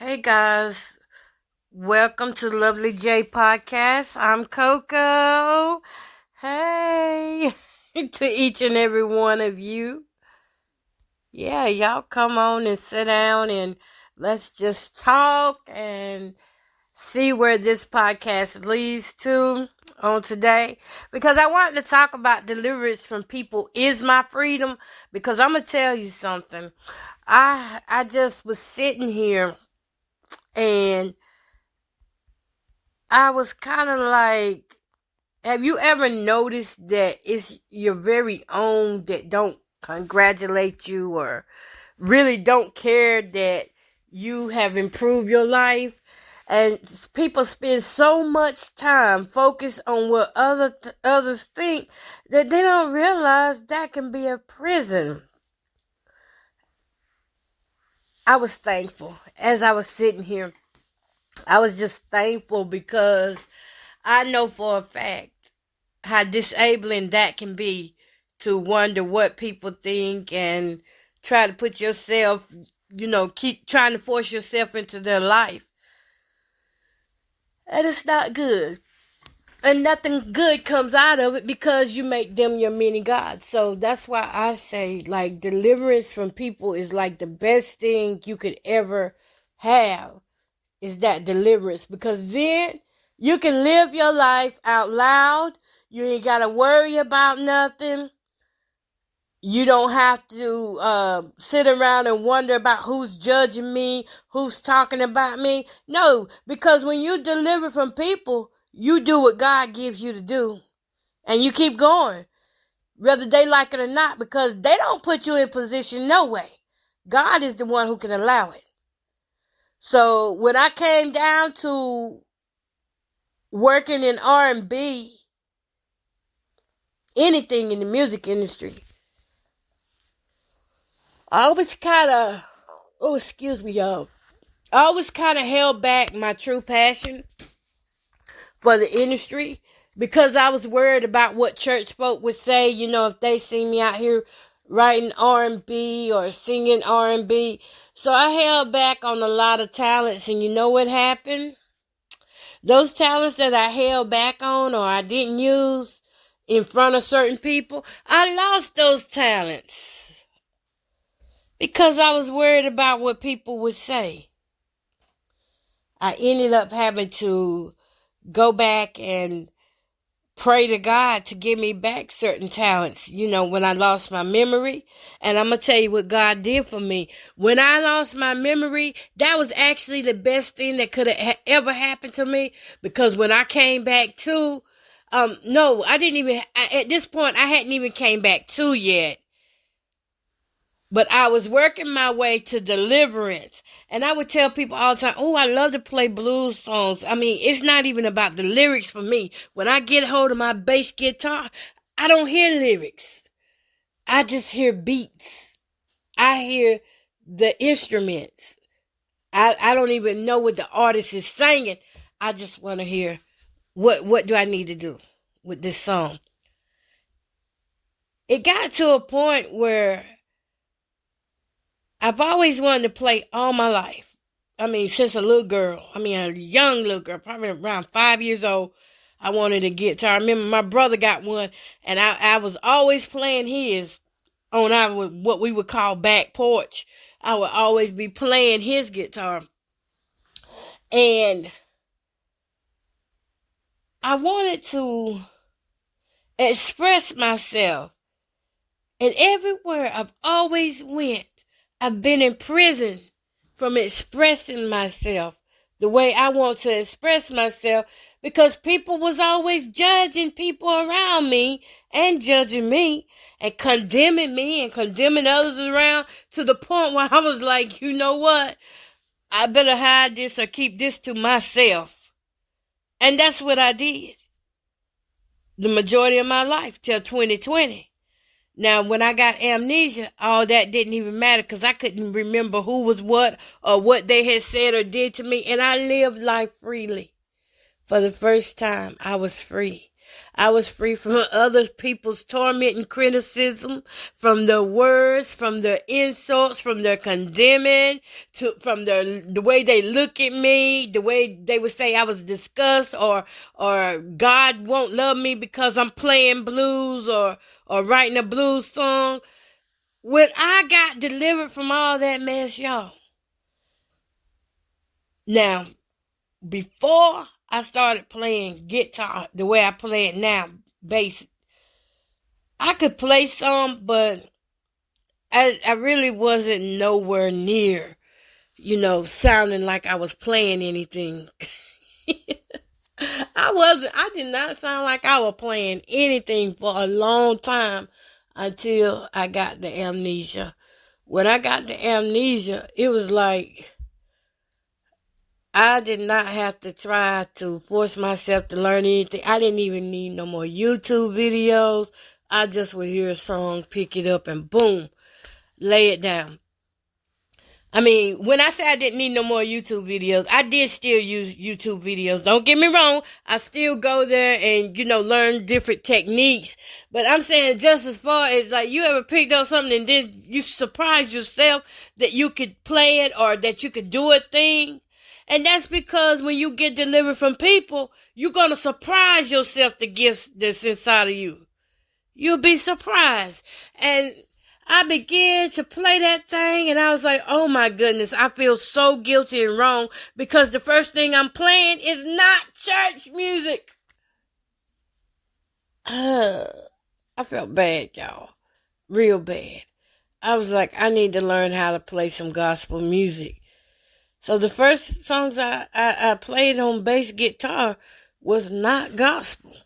Hey guys, welcome to Lovely J Podcast. I'm Coco. Hey to each and every one of you. Yeah, y'all come on and sit down and let's just talk and see where this podcast leads to on today. Because I wanted to talk about deliverance from people is my freedom. Because I'm gonna tell you something. I just was sitting here and I was kind of like, have you ever noticed that it's your very own that don't congratulate you or really don't care that you have improved your life? And people spend so much time focused on what others think that they don't realize that can be a prison. I was thankful as I was sitting here. I was just thankful because I know for a fact how disabling that can be to wonder what people think and try to put yourself, keep trying to force yourself into their life. And it's not good. And nothing good comes out of it because you make them your many gods. So that's why I say, like, deliverance from people is like the best thing you could ever have, is that deliverance. Because then you can live your life out loud. You ain't got to worry about nothing. You don't have to sit around and wonder about who's judging me, who's talking about me. No, because when you deliver from people, you do what God gives you to do. And you keep going, whether they like it or not, because they don't put you in position no way. God is the one who can allow it. So when I came down to working in R&B, anything in the music industry, I always kind of, excuse me, y'all. I always kind of held back my true passion for the industry because I was worried about what church folk would say, if they see me out here writing R&B or singing R&B. So I held back on a lot of talents, and you know what happened? Those talents that I held back on or I didn't use in front of certain people, I lost those talents because I was worried about what people would say. I ended up having to go back and pray to God to give me back certain talents, when I lost my memory. And I'm going to tell you what God did for me. When I lost my memory, that was actually the best thing that could have ever happened to me. Because when I came back to, no, I didn't even, at this point, I hadn't even came back to yet. But I was working my way to deliverance. And I would tell people all the time, I love to play blues songs. I mean, it's not even about the lyrics for me. When I get hold of my bass guitar, I don't hear lyrics. I just hear beats. I hear the instruments. I don't even know what the artist is singing. I just want to hear what do I need to do with this song. It got to a point where I've always wanted to play all my life. I mean, since a young little girl, probably around 5 years old, I wanted a guitar. I remember my brother got one, and I was always playing his on our, what we would call back porch. I would always be playing his guitar. And I wanted to express myself. And everywhere I've always went, I've been in prison from expressing myself the way I want to express myself because people was always judging people around me and judging me and condemning others around to the point where I was like, you know what? I better hide this or keep this to myself. And that's what I did the majority of my life till 2020. Now, when I got amnesia, all that didn't even matter because I couldn't remember who was what or what they had said or did to me. And I lived life freely. For the first time, I was free. I was free from other people's torment and criticism, from their words, from their insults, from their condemning, from the way they look at me, the way they would say I was disgust, or God won't love me because I'm playing blues or writing a blues song. When I got delivered from all that mess, y'all. Now, before I started playing guitar the way I play it now, bass, I could play some, but I really wasn't nowhere near, sounding like I was playing anything. I did not sound like I was playing anything for a long time until I got the amnesia. When I got the amnesia, it was like I did not have to try to force myself to learn anything. I didn't even need no more YouTube videos. I just would hear a song, pick it up, and boom, lay it down. I mean, when I say I didn't need no more YouTube videos, I did still use YouTube videos. Don't get me wrong. I still go there and, learn different techniques. But I'm saying just as far as, like, you ever picked up something and then you surprised yourself that you could play it or that you could do a thing? And that's because when you get delivered from people, you're going to surprise yourself the gifts that's inside of you. You'll be surprised. And I began to play that thing and I was like, oh my goodness, I feel so guilty and wrong because the first thing I'm playing is not church music. I felt bad, y'all. Real bad. I was like, I need to learn how to play some gospel music. So the first songs I played on bass guitar was not gospel.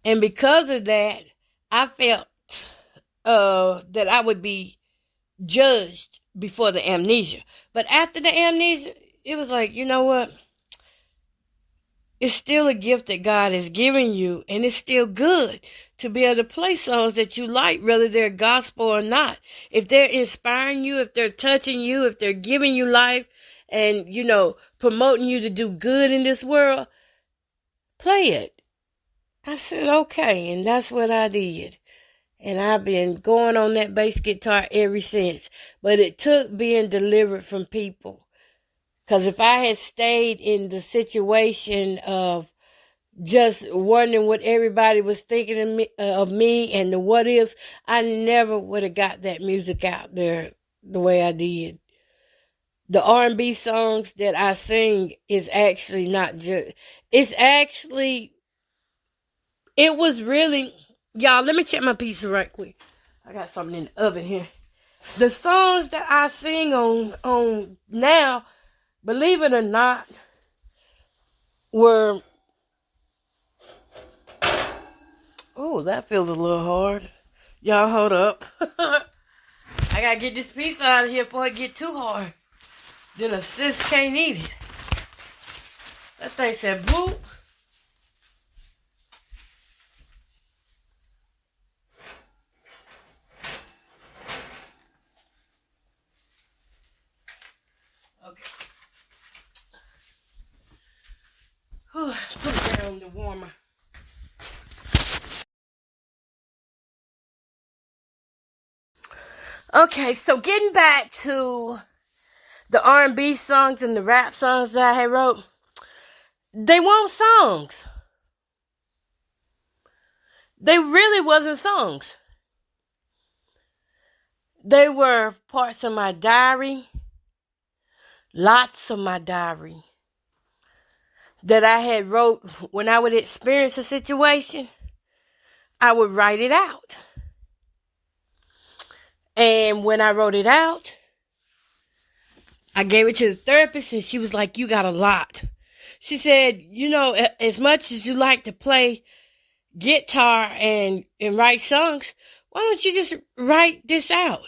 And because of that, I felt that I would be judged before the amnesia. But after the amnesia, it was like, you know what? It's still a gift that God has given you, and it's still good to be able to play songs that you like, whether they're gospel or not. If they're inspiring you, if they're touching you, if they're giving you life and, promoting you to do good in this world, play it. I said, okay, and that's what I did. And I've been going on that bass guitar ever since. But it took being delivered from people. Because if I had stayed in the situation of just wondering what everybody was thinking of me and the what ifs, I never would have got that music out there the way I did. The R&B songs that I sing is actually not just, it was really, y'all, let me check my pizza right quick. I got something in the oven here. The songs that I sing on now, believe it or not, were, oh, that feels a little hard. Y'all hold up. I gotta get this pizza out of here before it get too hard. Then a sis can't eat it. That thing said boop. Okay. Whew, put it down in the warmer. Okay, so getting back to the R&B songs and the rap songs that I had wrote, they weren't songs. They really wasn't songs. They were parts of my diary, lots of my diary, that I had wrote when I would experience a situation. I would write it out. And when I wrote it out, I gave it to the therapist and she was like, you got a lot. She said, as much as you like to play guitar and write songs, why don't you just write this out?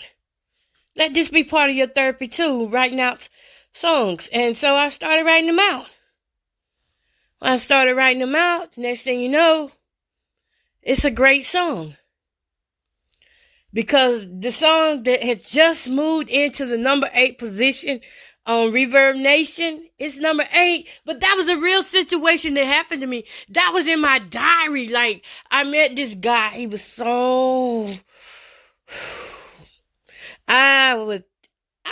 Let this be part of your therapy too, writing out songs. And so I started writing them out. When I started writing them out, next thing you know, it's a great song. because the song that had just moved into the number 8 position on Reverb Nation, it's number 8, but that was a real situation that happened to me. That was in my diary. Like, I met this guy. He was so... I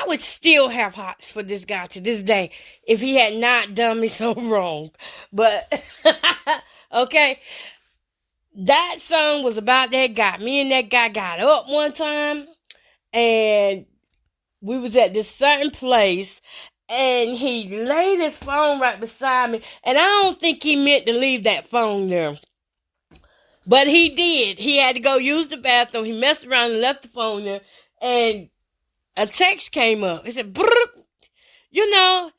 would still have hearts for this guy to this day if he had not done me so wrong. But, okay, that song was about that guy. Me and that guy got up one time, and we was at this certain place, and he laid his phone right beside me, and I don't think he meant to leave that phone there. But he did. He had to go use the bathroom. He messed around and left the phone there, and a text came up. It said, you know,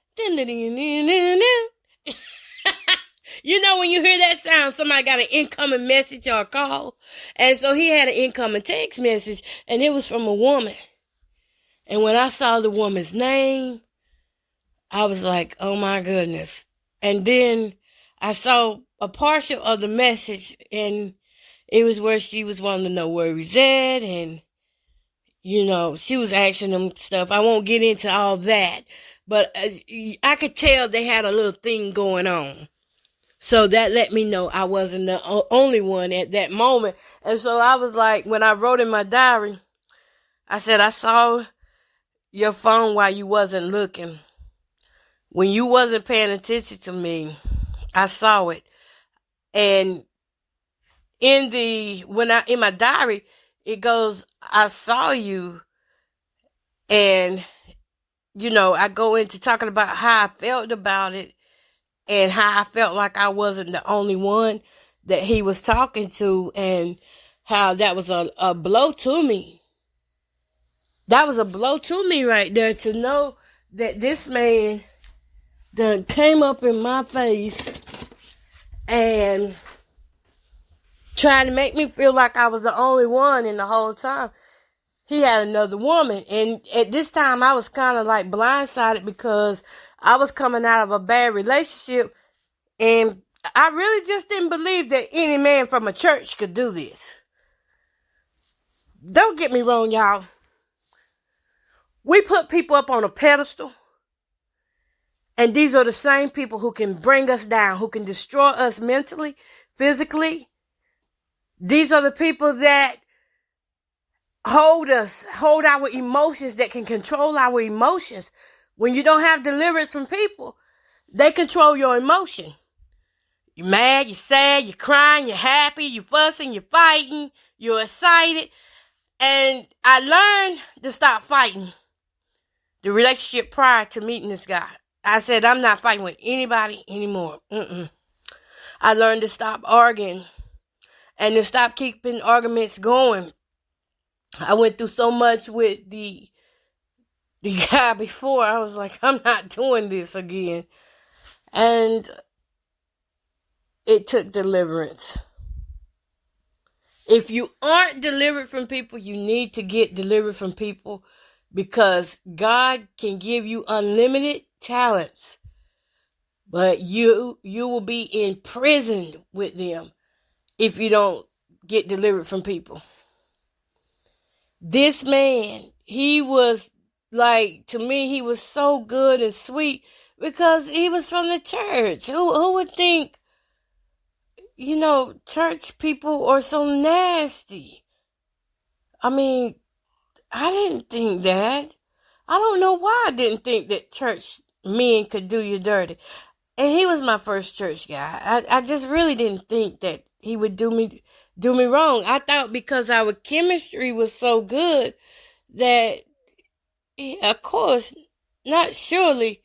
you know when you hear that sound, somebody got an incoming message or a call. And so he had an incoming text message, and it was from a woman. And when I saw the woman's name, I was like, oh my goodness. And then I saw a partial of the message, and it was where she was wanting to know where he's at, and you know, she was asking him stuff. I won't get into all that, but I could tell they had a little thing going on. So that let me know I wasn't the only one at that moment. And so I was like, when I wrote in my diary, I said, I saw your phone while you wasn't looking. When you wasn't paying attention to me, I saw it. And in my diary, it goes, I saw you, and, you know, I go into talking about how I felt about it and how I felt like I wasn't the only one that he was talking to, and how that was a blow to me. That was a blow to me right there, to know that this man done came up in my face and trying to make me feel like I was the only one, and the whole time he had another woman. And at this time I was kind of like blindsided because I was coming out of a bad relationship, and I really just didn't believe that any man from a church could do this. Don't get me wrong, y'all. We put people up on a pedestal, and these are the same people who can bring us down, who can destroy us mentally, physically. These are the people that hold our emotions, that can control our emotions. When you don't have deliverance from people, they control your emotion. You're mad, you're sad, you're crying, you're happy, you're fussing, you're fighting, you're excited. And I learned to stop fighting the relationship prior to meeting this guy. I said, I'm not fighting with anybody anymore. I learned to stop arguing and to stop keeping arguments going. I went through so much with the guy before. I was like, I'm not doing this again. And it took deliverance. If you aren't delivered from people, you need to get delivered from people, because God can give you unlimited talents, but you will be imprisoned with them if you don't get delivered from people. This man, he was like, to me, he was so good and sweet because he was from the church. Who would think, you know, church people are so nasty? I mean, I didn't think that. I don't know why I didn't think that church men could do you dirty. And he was my first church guy. I just really didn't think that he would do me wrong. I thought because our chemistry was so good that, of course, not surely,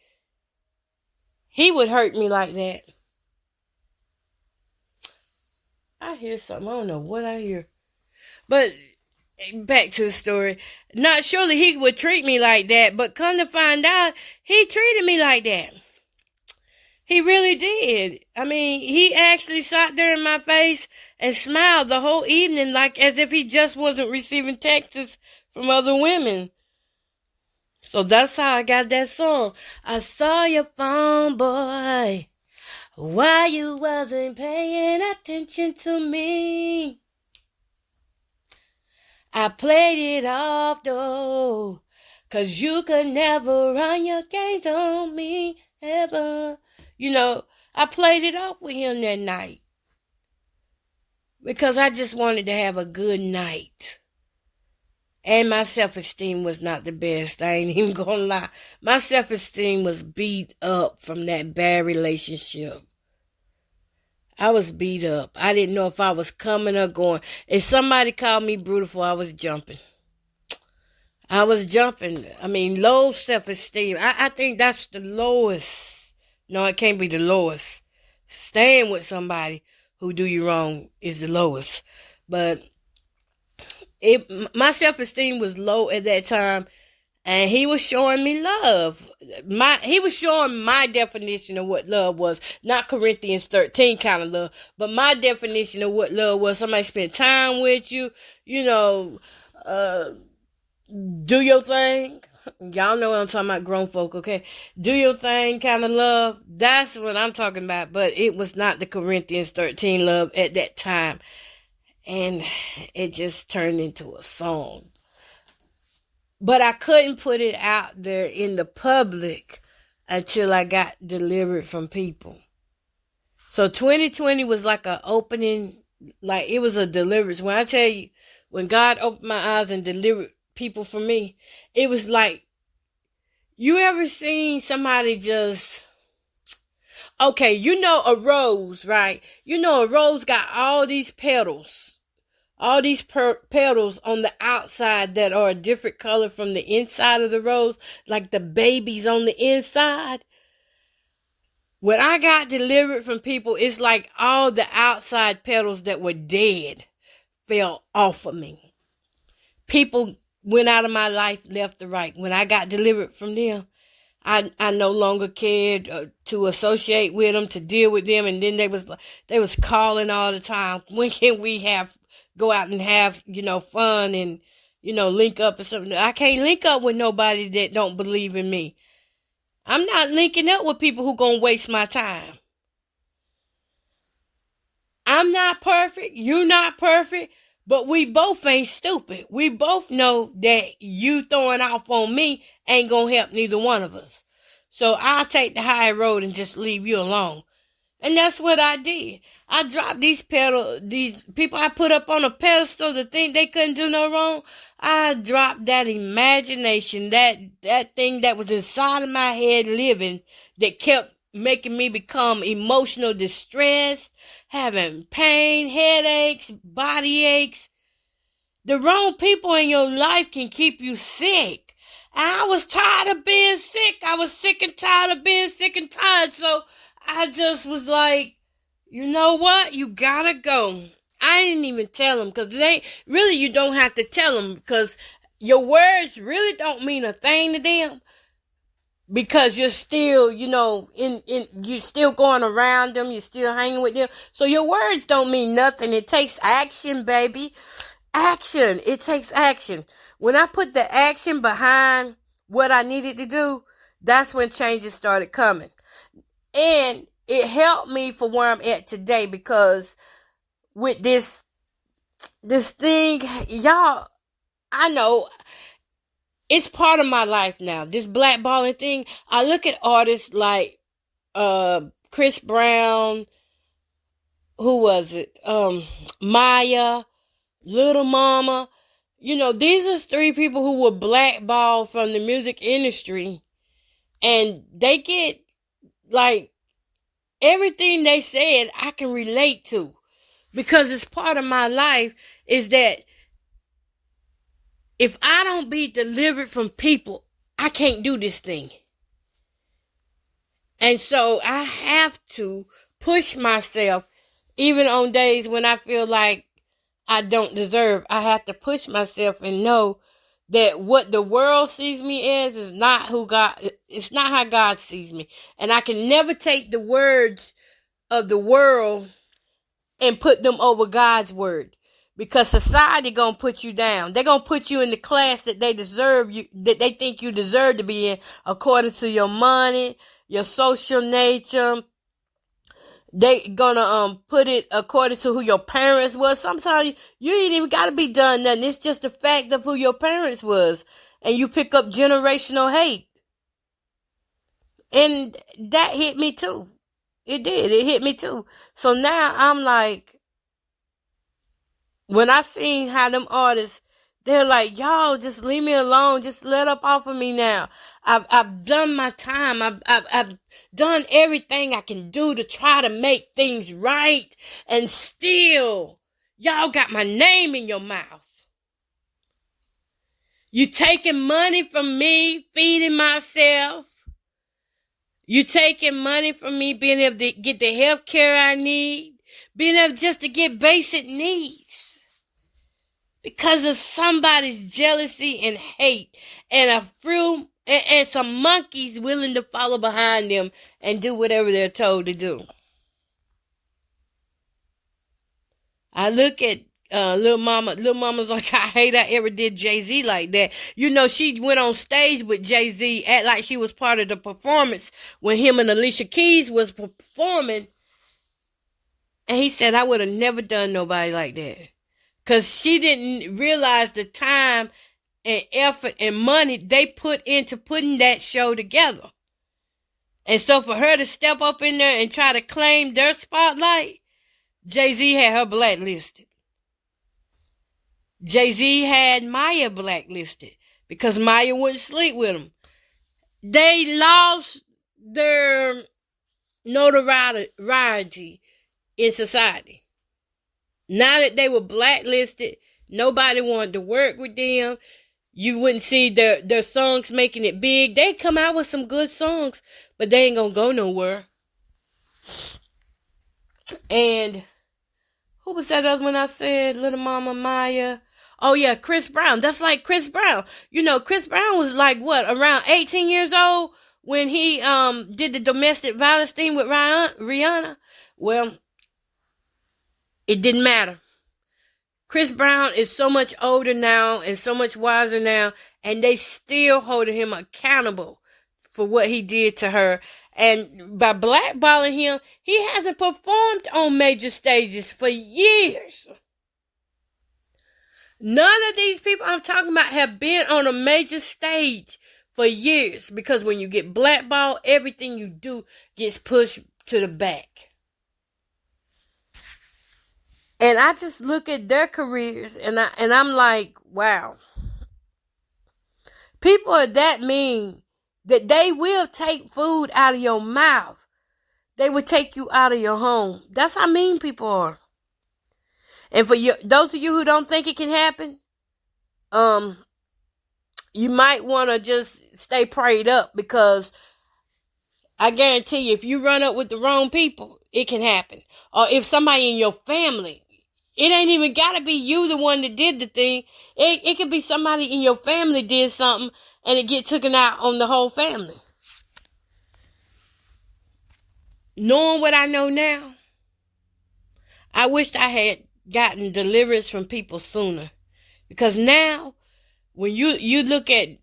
he would hurt me like that. I hear something. I don't know what I hear. But back to the story. Not surely he would treat me like that, but come to find out, he treated me like that. He really did. I mean, he actually sat there in my face and smiled the whole evening, like as if he just wasn't receiving texts from other women. So that's how I got that song. I saw your phone, boy, while you wasn't paying attention to me. I played it off though, 'cause you could never run your games on me ever. I played it off with him that night because I just wanted to have a good night. And my self-esteem was not the best. I ain't even gonna lie. My self-esteem was beat up from that bad relationship. I was beat up. I didn't know if I was coming or going. If somebody called me beautiful, I was jumping. Low self-esteem. I think that's the lowest. No, it can't be the lowest. Staying with somebody who do you wrong is the lowest. But my self-esteem was low at that time, and he was showing me love. He was showing my definition of what love was. Not Corinthians 13 kind of love, but my definition of what love was. Somebody spend time with you, do your thing. Y'all know what I'm talking about, grown folk, okay? Do your thing kind of love. That's what I'm talking about, but it was not the Corinthians 13 love at that time. And it just turned into a song. But I couldn't put it out there in the public until I got delivered from people. So 2020 was like an opening, like it was a deliverance. When I tell you, when God opened my eyes and delivered people from me, it was like, you ever seen somebody just, okay, a rose, right? A rose got all these petals. All these petals on the outside that are a different color from the inside of the rose, like the babies on the inside. When I got delivered from people, it's like all the outside petals that were dead fell off of me. People went out of my life left to right. When I got delivered from them, I no longer cared to associate with them, to deal with them. And then they was calling all the time. When can we go out and have, fun and, link up or something? I can't link up with nobody that don't believe in me. I'm not linking up with people who gonna waste my time. I'm not perfect. You're not perfect. But we both ain't stupid. We both know that you throwing off on me ain't gonna help neither one of us. So I'll take the high road and just leave you alone. And that's what I did. I dropped these people I put up on a pedestal to think they couldn't do no wrong. I dropped that imagination, that thing that was inside of my head living, that kept making me become emotional distressed, having pain, headaches, body aches. The wrong people in your life can keep you sick. And I was tired of being sick. I was sick and tired of being sick and tired. So I just was like, you know what? You gotta go. I didn't even tell them, because you don't have to tell them, because your words really don't mean a thing to them, because you're still, you're still going around them, you're still hanging with them. So your words don't mean nothing. It takes action, baby. Action. It takes action. When I put the action behind what I needed to do, that's when changes started coming. And it helped me for where I'm at today, because with this thing, y'all, I know it's part of my life now. This blackballing thing, I look at artists like Chris Brown, who was it? Maya, Little Mama. These are 3 people who were blackballed from the music industry, and they get like everything they said I can relate to, because it's part of my life. Is that if I don't be delivered from people, I can't do this thing. And so I have to push myself, even on days when I feel like I don't deserve. I have to push myself and know that what the world sees me as is not it's not how God sees me. And I can never take the words of the world and put them over God's word, because society gonna put you down. They're gonna put you in the class that they think you deserve to be in, according to your money, your social nature, They gonna put it according to who your parents was. Sometimes you ain't even gotta be done nothing. It's just the fact of who your parents was. And you pick up generational hate. And that hit me too. It did. It hit me too. So now I'm like, when I seen how them artists, they're like, y'all just leave me alone. Just let up off of me now. I've done my time. I've done everything I can do to try to make things right. And still, y'all got my name in your mouth. You taking money from me, feeding myself. You taking money from me, being able to get the health care I need. Being able just to get basic needs. Because of somebody's jealousy and hate. And a few, and some monkeys willing to follow behind them and do whatever they're told to do. I look at Lil Mama. Lil Mama's like, I hate I ever did Jay-Z like that. You know, she went on stage with Jay-Z, act like she was part of the performance when him and Alicia Keys was performing. And he said, I would have never done nobody like that. Because she didn't realize the time and effort and money they put into putting that show together. And so for her to step up in there and try to claim their spotlight, Jay-Z had her blacklisted. Jay-Z had Maya blacklisted because Maya wouldn't sleep with him. They lost their notoriety in society. Now that they were blacklisted, nobody wanted to work with them. You wouldn't see their songs making it big. They come out with some good songs, but they ain't gonna go nowhere. And who was that other one I said? Little Mama, Maya. Oh yeah, Chris Brown. That's like Chris Brown. You know, Chris Brown was like what, around 18 years old when he did the domestic violence thing with Rihanna. Well, it didn't matter. Chris Brown is so much older now and so much wiser now, and they still holding him accountable for what he did to her. And by blackballing him, he hasn't performed on major stages for years. None of these people I'm talking about have been on a major stage for years, because when you get blackballed, everything you do gets pushed to the back. And I just look at their careers and I'm like, wow. People are that mean that they will take food out of your mouth. They will take you out of your home. That's how mean people are. And for those of you who don't think it can happen, you might want to just stay prayed up, because I guarantee you, if you run up with the wrong people, it can happen. Or if somebody in your family, it ain't even got to be you the one that did the thing. It could be somebody in your family did something and it get taken out on the whole family. Knowing what I know now, I wished I had gotten deliverance from people sooner. Because now, when you're looking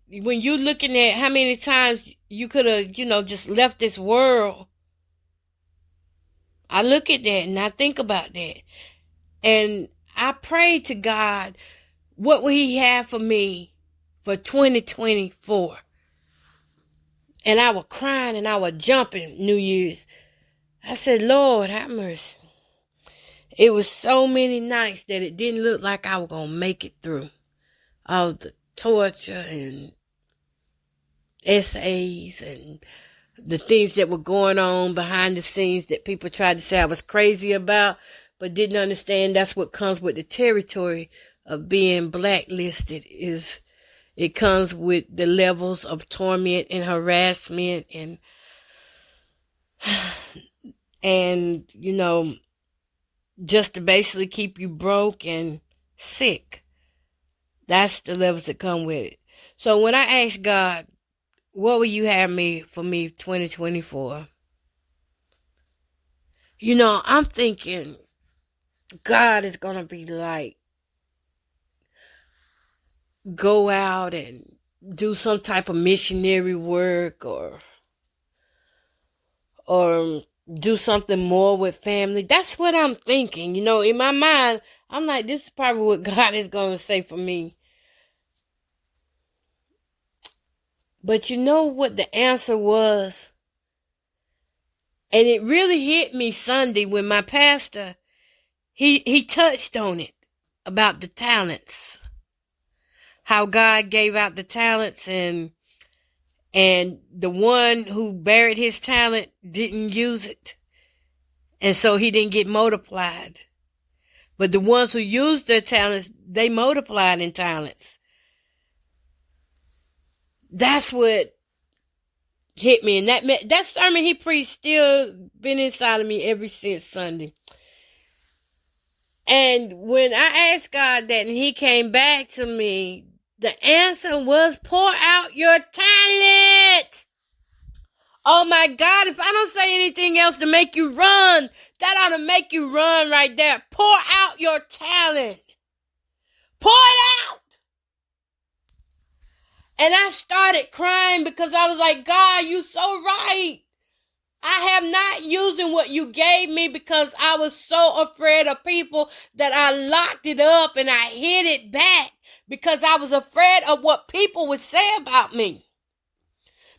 at how many times you could have, just left this world, I look at that and I think about that. And I pray to God, what will He have for me for 2024? And I was crying and I was jumping New Year's. I said, Lord, have mercy. It was so many nights that it didn't look like I was going to make it through. All the torture and essays and the things that were going on behind the scenes that people tried to say I was crazy about, but didn't understand that's what comes with the territory of being blacklisted. Is it comes with the levels of torment and harassment and just to basically keep you broke and sick. That's the levels that come with it. So when I asked God, what will you have for me 2024? I'm thinking God is going to be like, go out and do some type of missionary work or do something more with family. That's what I'm thinking. In my mind, I'm like, this is probably what God is going to say for me. But you know what the answer was? And it really hit me Sunday when my pastor, he touched on it about the talents. How God gave out the talents and the one who buried his talent didn't use it. And so he didn't get multiplied. But the ones who used their talents, they multiplied in talents. That's what hit me. And that sermon he preached still been inside of me ever since Sunday. And when I asked God that and he came back to me, the answer was pour out your talent. Oh my God, if I don't say anything else to make you run, that ought to make you run right there. Pour out your talent. Pour it out. And I started crying because I was like, God, you so right. I have not using what you gave me because I was so afraid of people that I locked it up and I hid it back because I was afraid of what people would say about me.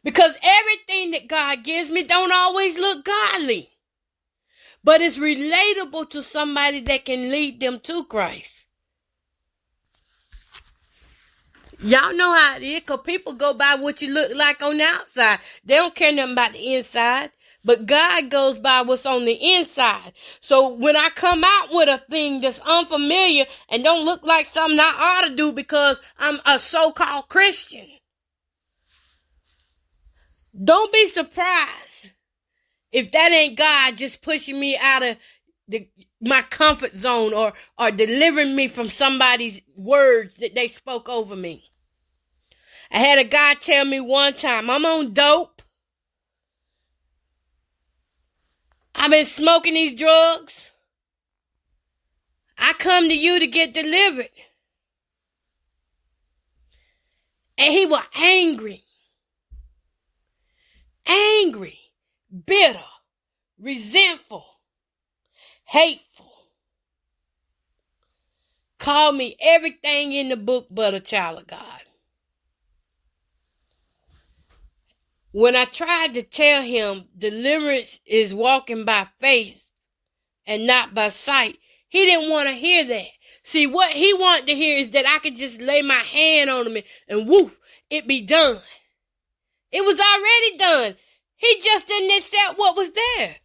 Because everything that God gives me don't always look godly. But it's relatable to somebody that can lead them to Christ. Y'all know how it is, because people go by what you look like on the outside. They don't care nothing about the inside. But God goes by what's on the inside. So when I come out with a thing that's unfamiliar and don't look like something I ought to do because I'm a so-called Christian, don't be surprised if that ain't God just pushing me out of my comfort zone or delivering me from somebody's words that they spoke over me. I had a guy tell me one time, I'm on dope. I've been smoking these drugs. I come to you to get delivered. And he was angry, bitter, resentful, hateful. Called me everything in the book but a child of God. When I tried to tell him deliverance is walking by faith and not by sight, he didn't want to hear that. See, what he wanted to hear is that I could just lay my hand on him and woof, it be done. It was already done. He just didn't accept what was there.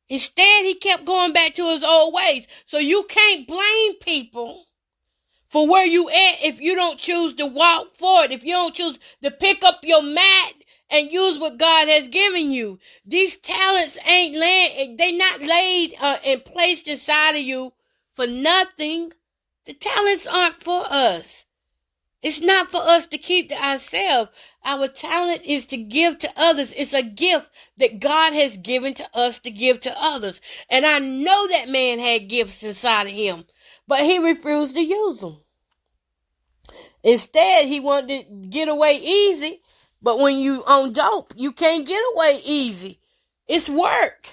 Instead, he kept going back to his old ways. So you can't blame people for where you at if you don't choose to walk forward, if you don't choose to pick up your mat and use what God has given you. These talents they not laid and placed inside of you for nothing. The talents aren't for us. It's not for us to keep to ourselves. Our talent is to give to others. It's a gift that God has given to us to give to others. And I know that man had gifts inside of him, but he refused to use them. Instead, he wanted to get away easy. But when you on dope, you can't get away easy. It's work.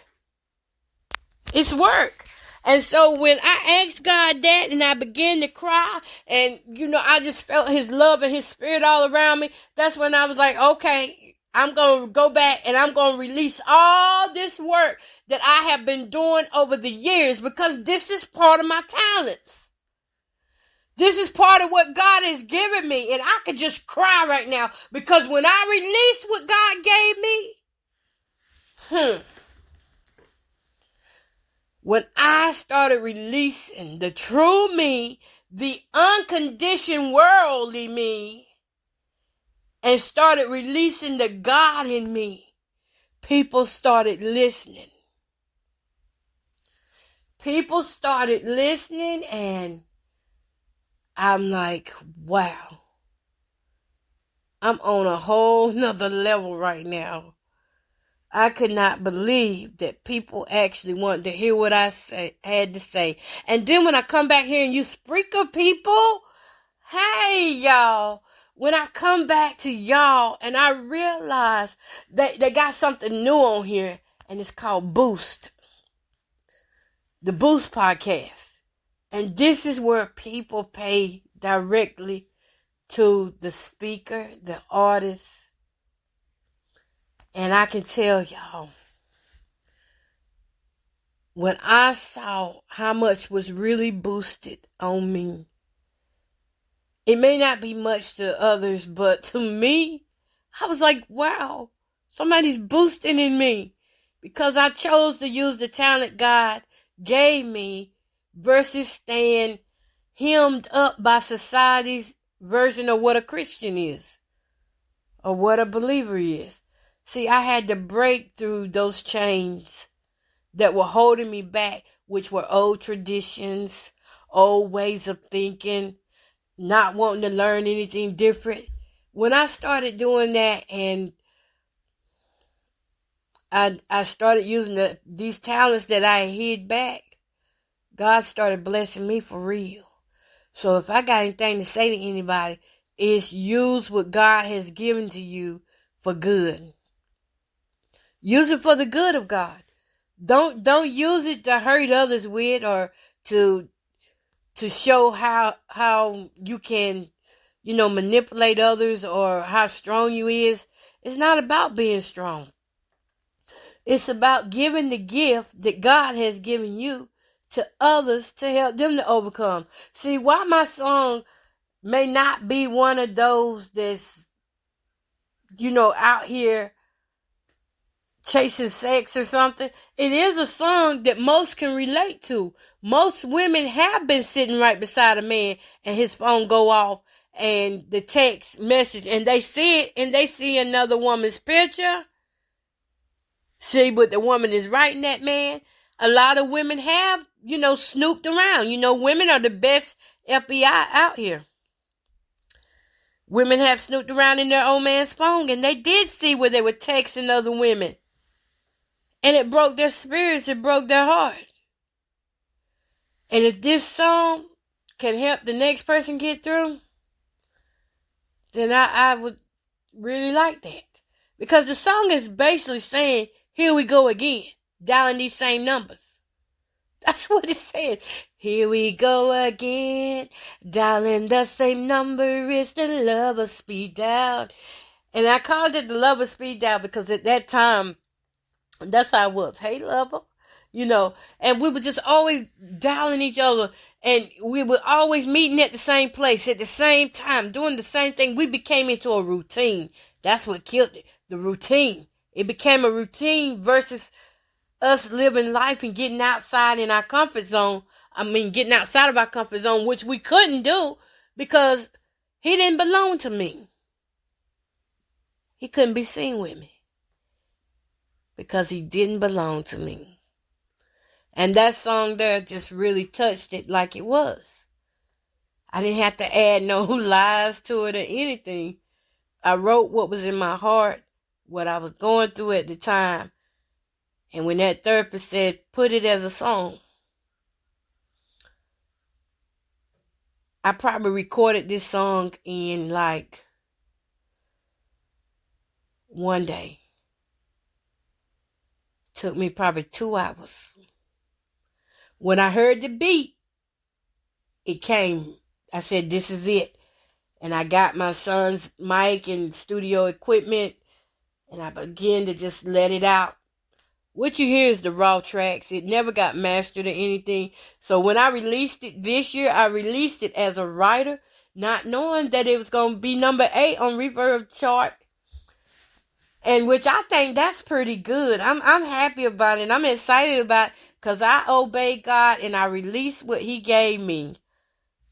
It's work. And so when I asked God that and I began to cry and, I just felt his love and his spirit all around me, that's when I was like, okay, I'm going to go back and I'm going to release all this work that I have been doing over the years because this is part of my talents. This is part of what God has given me. And I could just cry right now because when I release what God gave me, when I started releasing the true me, the unconditioned worldly me, and started releasing the God in me, people started listening. People started listening and I'm like, wow, I'm on a whole nother level right now. I could not believe that people actually wanted to hear what I had to say. And then when I come back here and you sprinkle people, hey, y'all, when I come back to y'all and I realize that they got something new on here, and it's called Boost. The Boost podcast. And this is where people pay directly to the speaker, the artist. And I can tell y'all, when I saw how much was really boosted on me, it may not be much to others, but to me, I was like, wow, somebody's boosting in me because I chose to use the talent God gave me versus staying hemmed up by society's version of what a Christian is or what a believer is. See, I had to break through those chains that were holding me back, which were old traditions, old ways of thinking, not wanting to learn anything different. When I started doing that and I started using these talents that I hid back, God started blessing me for real. So if I got anything to say to anybody, it's use what God has given to you for good. Use it for the good of God. Don't use it to hurt others with or to show how you can, manipulate others or how strong you is. It's not about being strong. It's about giving the gift that God has given you to others to help them to overcome. See, why my song may not be one of those that's, out here chasing sex or something, it is a song that most can relate to. Most women have been sitting right beside a man and his phone go off and the text message and they see it and they see another woman's picture. See, but the woman is writing that man. A lot of women have, snooped around. Women are the best FBI out here. Women have snooped around in their old man's phone and they did see where they were texting other women. And it broke their spirits. It broke their heart. And if this song can help the next person get through, then I would really like that. Because the song is basically saying, here we go again, dialing these same numbers. That's what it says. Here we go again, dialing the same number. It's the lover speed dial. And I called it the lover speed dial because at that time, that's how it was. Hey, lover. And we were just always dialing each other. And we were always meeting at the same place at the same time, doing the same thing. We became into a routine. That's what killed it. The routine. It became a routine versus us living life and getting outside in our comfort zone. Getting outside of our comfort zone, which we couldn't do because he didn't belong to me. He couldn't be seen with me because he didn't belong to me. And that song there just really touched it like it was. I didn't have to add no lies to it or anything. I wrote what was in my heart, what I was going through at the time. And when that therapist said, put it as a song, I probably recorded this song in like one day. Took me probably 2 hours. When I heard the beat, it came. I said, this is it. And I got my son's mic and studio equipment, and I began to just let it out. What you hear is the raw tracks. It never got mastered or anything. So when I released it this year, I released it as a writer, not knowing that it was going to be number 8 on Reverb chart. And which I think that's pretty good. I'm happy about it. I'm excited about it because I obeyed God and I released what he gave me.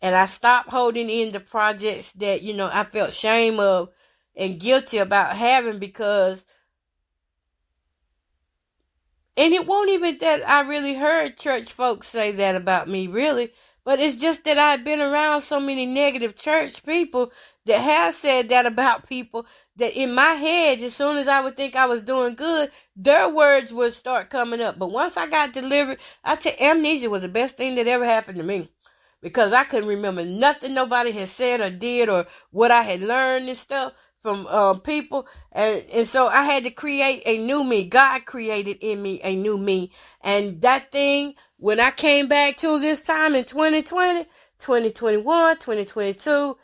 And I stopped holding in the projects that, I felt shame of and guilty about having because, and it won't even that I really heard church folks say that about me, really. But it's just that I've been around so many negative church people that have said that about people that in my head, as soon as I would think I was doing good, their words would start coming up. But once I got delivered, amnesia was the best thing that ever happened to me. Because I couldn't remember nothing nobody had said or did or what I had learned and stuff from people, and so I had to create a new me. God created in me a new me, and that thing, when I came back to this time in 2020, 2021, 2022,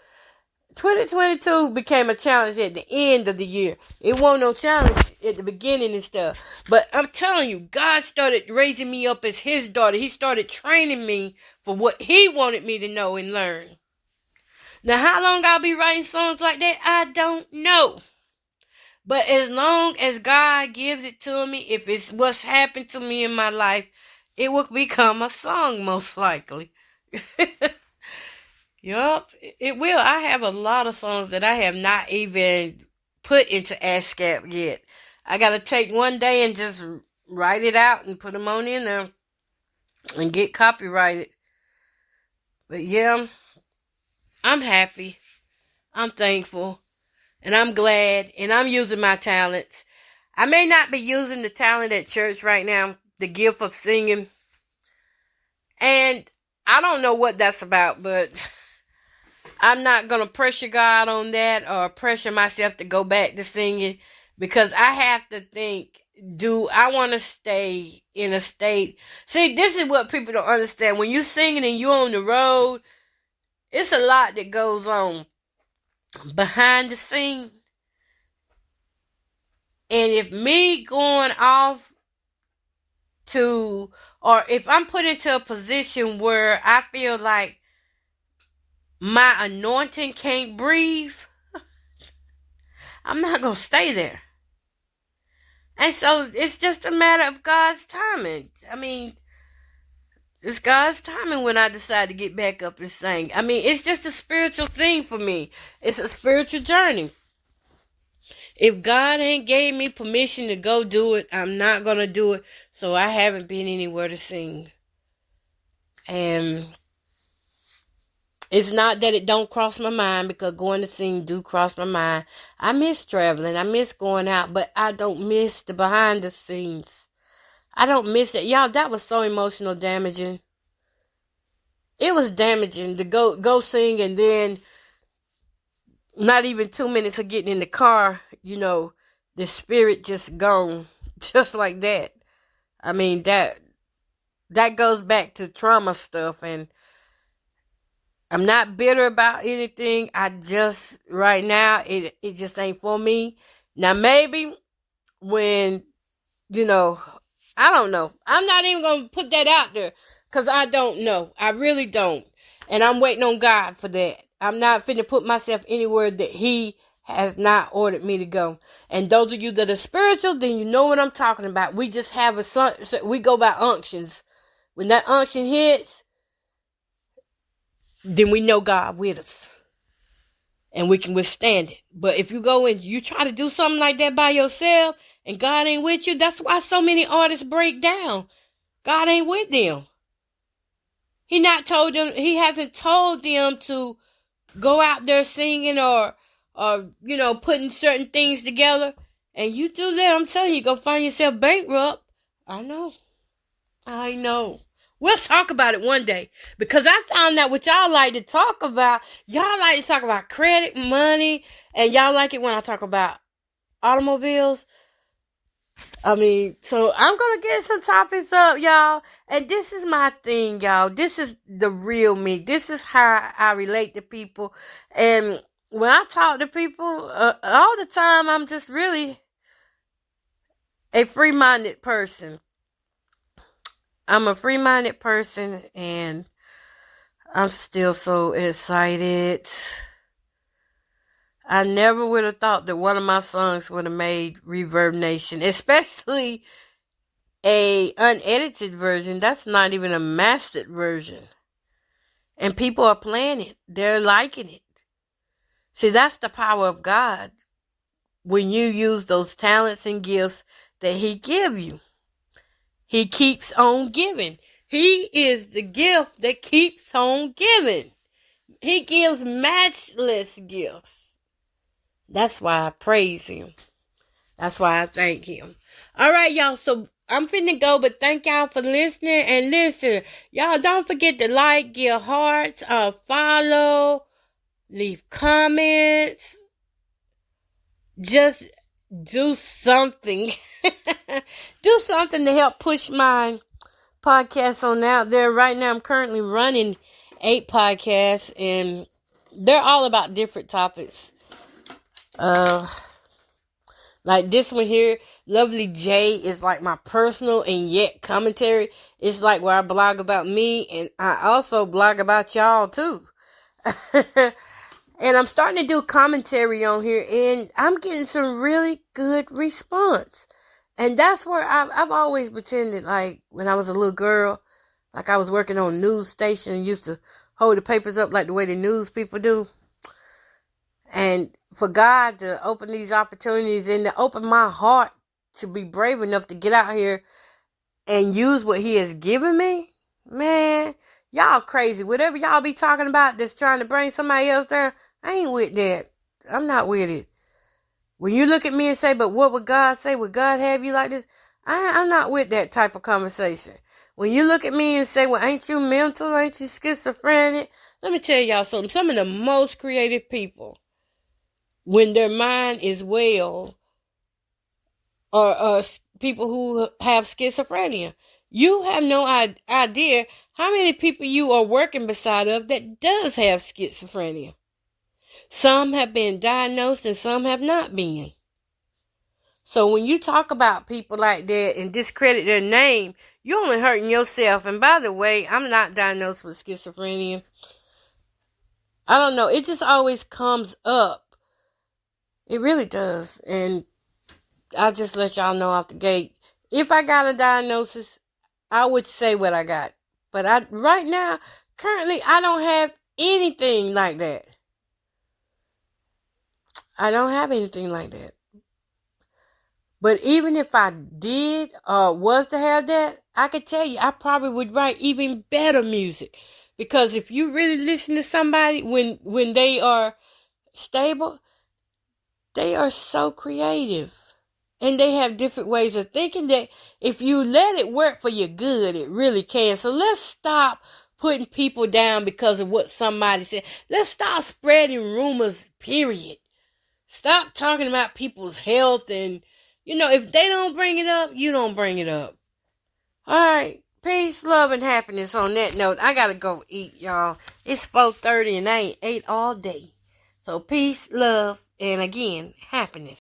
2022 became a challenge at the end of the year. It wasn't no challenge at the beginning and stuff. But I'm telling you, God started raising me up as his daughter. He started training me for what he wanted me to know and learn. Now, how long I'll be writing songs like that, I don't know. But as long as God gives it to me, if it's what's happened to me in my life, it will become a song most likely. Yup, it will. I have a lot of songs that I have not even put into ASCAP yet. I got to take one day and just write it out and put them on in there and get copyrighted. But yeah, I'm happy. I'm thankful. And I'm glad. And I'm using my talents. I may not be using the talent at church right now, the gift of singing. And I don't know what that's about, but I'm not going to pressure God on that or pressure myself to go back to singing, because I have to think, do I want to stay in a state? See, this is what people don't understand. When you're singing and you're on the road, it's a lot that goes on behind the scene. And if me going off to, or if I'm put into a position where I feel like my anointing can't breathe, I'm not going to stay there. And so it's just a matter of God's timing. I mean, it's God's timing when I decide to get back up and sing. I mean, it's just a spiritual thing for me. It's a spiritual journey. If God ain't gave me permission to go do it, I'm not going to do it. So I haven't been anywhere to sing. And it's not that it don't cross my mind, because going to sing do cross my mind. I miss traveling. I miss going out, but I don't miss the behind the scenes. I don't miss it. Y'all, that was so emotional damaging. It was damaging to go sing, and then not even 2 minutes of getting in the car, the spirit just gone. Just like that. I mean, that goes back to trauma stuff, and I'm not bitter about anything. I just, right now, it just ain't for me. Now, maybe when, I don't know. I'm not even going to put that out there, because I don't know. I really don't. And I'm waiting on God for that. I'm not finna put myself anywhere that he has not ordered me to go. And those of you that are spiritual, then you know what I'm talking about. We just have we go by unctions. When that unction hits, then we know God with us. And we can withstand it. But if you go and you try to do something like that by yourself, and God ain't with you, that's why so many artists break down. God ain't with them. He hasn't told them to go out there singing or putting certain things together. And you do that, I'm telling you, you're going to find yourself bankrupt. I know. We'll talk about it one day, because I found out what y'all like to talk about. Y'all like to talk about credit, money, and y'all like it when I talk about automobiles. I mean, so I'm going to get some topics up, y'all. And this is my thing, y'all. This is the real me. This is how I relate to people. And when I talk to people, all the time, I'm just really a free-minded person. I'm a free-minded person, and I'm still so excited. I never would have thought that one of my songs would have made Reverb Nation, especially a unedited version. That's not even a mastered version. And people are playing it. They're liking it. See, that's the power of God when you use those talents and gifts that he give you. He keeps on giving. He is the gift that keeps on giving. He gives matchless gifts. That's why I praise him. That's why I thank him. All right, y'all. So I'm finna go, but thank y'all for listening. And listen, y'all don't forget to like, give hearts, follow, leave comments. just do something. Do something to help push my podcast on out there. Right now, I'm currently running 8 podcasts, and they're all about different topics. Like this one here, Lovely J, is like my personal and yet commentary. It's like where I blog about me, and I also blog about y'all too. And I'm starting to do commentary on here, and I'm getting some really good response. And that's where I've always pretended, like when I was a little girl, like I was working on a news station and used to hold the papers up like the way the news people do. And for God to open these opportunities and to open my heart to be brave enough to get out here and use what He has given me, man, y'all crazy. Whatever y'all be talking about that's trying to bring somebody else down, I ain't with that. I'm not with it. When you look at me and say, but what would God say? Would God have you like this? I'm not with that type of conversation. When you look at me and say, well, ain't you mental? Ain't you schizophrenic? Let me tell y'all something. Some of the most creative people, when their mind is well, are people who have schizophrenia. You have no idea how many people you are working beside of that does have schizophrenia. Some have been diagnosed and some have not been. So when you talk about people like that and discredit their name, you're only hurting yourself. And by the way, I'm not diagnosed with schizophrenia. I don't know. It just always comes up. It really does. And I'll just let y'all know off the gate. If I got a diagnosis, I would say what I got. But right now, currently, I don't have anything like that. I don't have anything like that. But even if I did or was to have that, I could tell you I probably would write even better music. Because if you really listen to somebody when they are stable, they are so creative. And they have different ways of thinking that if you let it work for your good, it really can. So let's stop putting people down because of what somebody said. Let's stop spreading rumors, period. Stop talking about people's health and, if they don't bring it up, you don't bring it up. All right. Peace, love, and happiness on that note. I got to go eat, y'all. It's 4:30 and I ain't ate all day. So peace, love, and again, happiness.